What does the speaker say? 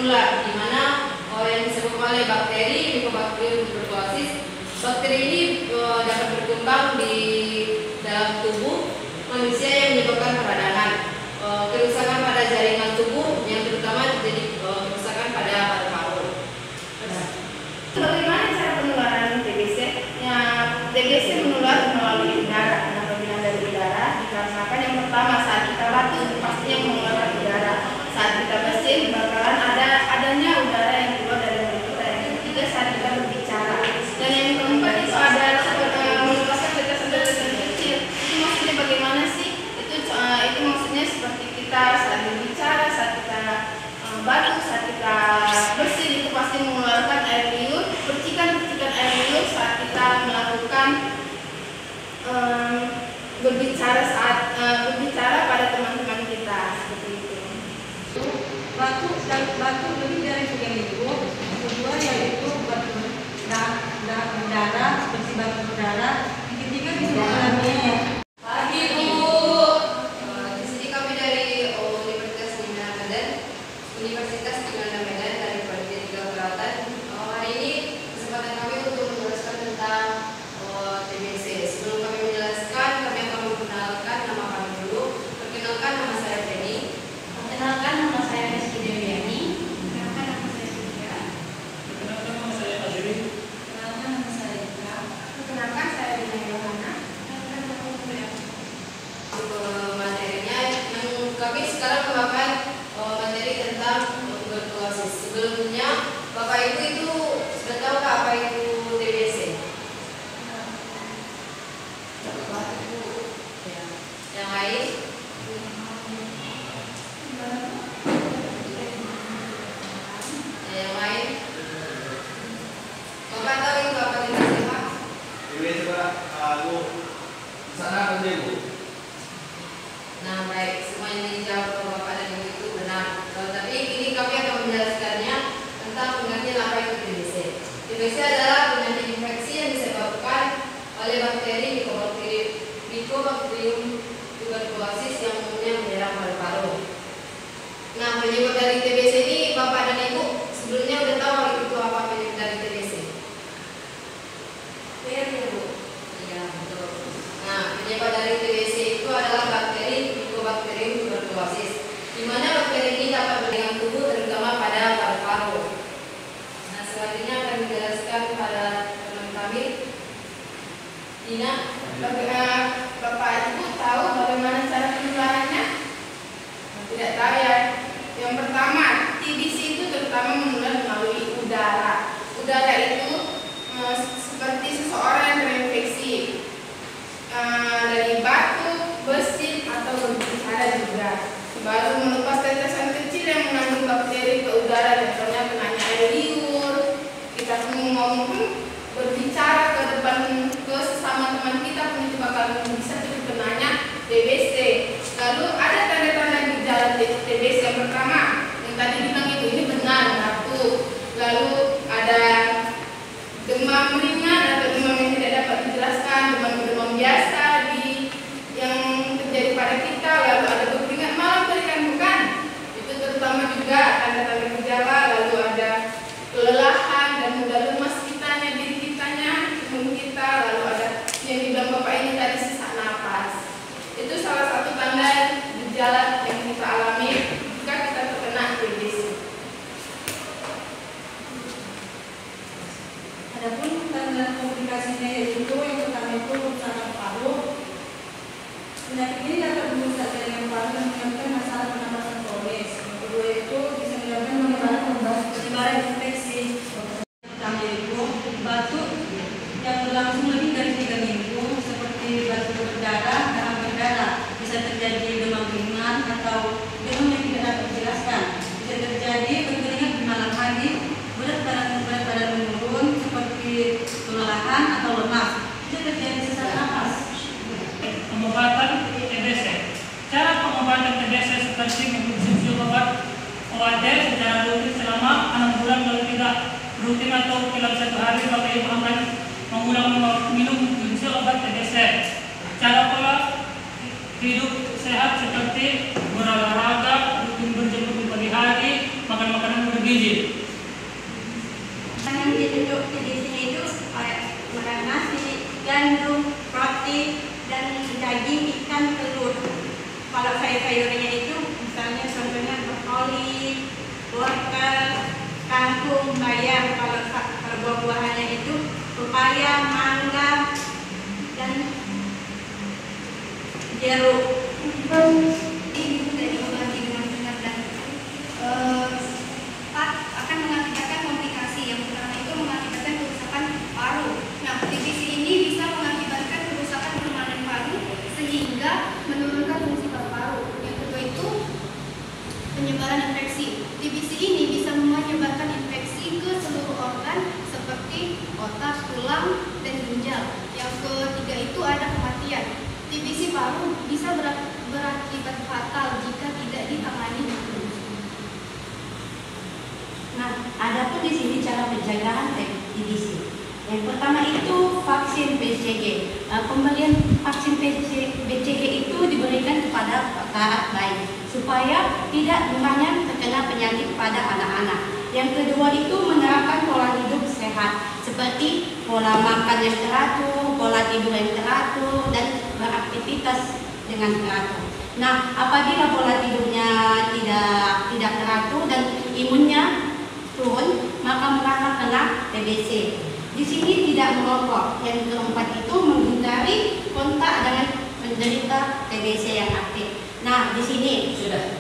menular, di mana yang disebabkan oleh bakteri Mycobacterium tuberculosis. Bakteri ini dapat berkembang di dalam tubuh manusia yang menyebabkan peradangan, kerusakan pada jaringan tubuh, yang terutama terjadi kerusakan pada paru-paru. Bagaimana cara penularan TBC? Ya, TBC menular melalui udara. Nah, perjalanan dari udara dikarenakan yang pertama saat kita batuk pastinya mengeluarkan udara. Saat kita bersin bakalan adanya udara yang keluar dari mulut kita. Yang ketiga saat kita berbicara. Dan yang keempat itu ada melepaskan tetesan-tetesan kecil. Itu maksudnya bagaimana sih? Itu maksudnya seperti kita saat berbicara, saat kita batuk, saat kita bersin itu pasti mengeluarkan air liur, percikan-percikan air liur saat kita melakukan berbicara pada teman-teman kita seperti itu. Batuk lebih dari 3 minggu. Kedua yaitu batuk berdarah seperti batuk berdarah. Yang ketiga bisa mengalami Pagi Bu. Di sini kami dari Universitas di Mana Medan dari Panitia 3 Keperawatan. Hari ini kesempatan kami untuk menjelaskan tentang TBC. Sebelum kami menjelaskan, kami akan memperkenalkan nama kami dulu. Perkenalkan, nama saya Feni. Perkenalkan, nama saya Rizky Dewiani. Perkenalkan nama saya Julia. Perkenalkan, nama saya Azri. Perkenalkan, nama saya Ika. Perkenalkan saya Dina Yohana. Materinya yang kami sekarang memakan materi tentang tuberkulosis. Sebelumnya Bapak Ibu itu sudah tahu apa itu TBC? Ya. Yang lain? Yang lain? Bapak tahu itu apa TBC Pak? TBC Pak, aku di sana kerja Bu. Nah baik, semua yang dijawab oleh Bapak dan Ibu itu benar. Tapi ini kami akan menjelaskannya tentang pengertian apa itu TBC. TBC adalah penyakit infeksi yang disebabkan oleh bakteri Mycobacterium tuberculosis yang umumnya menyerang paru-paru. Nah, penyebab dari TBC ini Bapak dan Ibu sebelumnya udah tahu itu apa penyebab dari TBC? Iya Bu. Iya betul. Nah, penyebab dari TBC itu adalah bakteri Mycobacterium tuberculosis, di mana bakteri ini dapat berjalan tubuh terutama pada paru-paru. Nah, selanjutnya akan dijelaskan pada teman kami, Dina. Bapak Ibu tahu bagaimana cara penularannya? Tidak tahu ya. Yang pertama, TBC itu terutama menular melalui udara. Udara itu seperti seseorang yang terinfeksi dari batuk, bersin atau berbicara juga. Baru melepas tetesan kecil yang mengandung bakteri ke udara, contohnya kenanya air liur. Kita semua pun berbicara ke depan ke sesama teman kita pun itu bakal bisa terkenanya TBC. Lalu ada tanda-tanda gejala TBC. Yang pertama, yang tadi bilang ini benar, batuk. Lalu ada demam ringan atau demam yang tidak dapat dijelaskan, demam biasa yang terjadi pada kita. Lalu ada berkeringat malam, berikan bukan? Itu terutama juga tanda-tanda gejala. Lalu ada kelelahan dan mudah lemas diri kitanya, tubuh kita. Lalu ada yang dibilang Bapak ini tadi sesak napas. Itu salah satu tanda gejala yang kita alami jika kita terkena TBC. Adapun tanda komplikasinya yaitu yang pertama itu kerusakan paru. Penyakit ini dapat merusak jaringan paru dan menyebabkan masalah pernapasan kronis. Yang kedua itu bisa menyebabkan penyebaran infeksi. Yang pertama yaitu batuk yang berlangsung lebih dari 3 minggu seperti batuk berdarah, demam berdarah. Bisa terjadi demam ringan atau demam yang tidak dapat dijelaskan. Bisa terjadi berkeringat di malam hari, berat badan menurun seperti kelelahan atau lemas. Bisa terjadi sesak napas. Pengobatan TBC. Cara pengobatan TBC seperti mengkonsumsi obat OAT secara rutin selama 6 bulan kalau tidak rutin atau dalam 1 hari Bapak Ibu akan mengulang minum konsumsi obat TBC. Cara pola hidup sehat seperti berolahraga, rutin berjemur di pagi hari, makan makanan bergizi bergizi. Yang ditunjuk di sini itu makan nasi, gandum, roti, dan daging, ikan, telur. Kalau sayur-sayurnya itu misalnya contohnya brokoli, wortel, kangkung, bayam. Kalau buah-buahannya itu pepaya, mangga, dan jeruk. Ini dari obati dengan benar dan akan mengakibatkan komplikasi. Yang pertama itu mengakibatkan kerusakan paru. Nah, TBC ini bisa mengakibatkan kerusakan permanen paru sehingga menurunkan fungsi paru-paru. Yang kedua itu penyebaran infeksi. TBC ini bisa menyebabkan infeksi ke seluruh organ seperti otak, tulang, dan ginjal. Yang ketiga itu ada kematian. TBC paru bisa berakibat fatal jika tidak ditangani dengan benar. Nah, ada pun di sini cara pencegahan TBC. Yang pertama itu vaksin BCG. Pemberian vaksin BCG itu diberikan kepada saat bayi supaya tidak banyak terkena penyakit pada anak-anak. Yang kedua itu menerapkan pola hidup sehat seperti pola makan yang teratur, pola tidur yang teratur, dan beraktivitas dengan teratur. Nah, apabila pola tidurnya tidak teratur dan imunnya turun, maka mereka kena TBC. Di sini tidak merokok. Yang keempat itu menghindari kontak dengan penderita TBC yang aktif. Nah, di sini Sudah.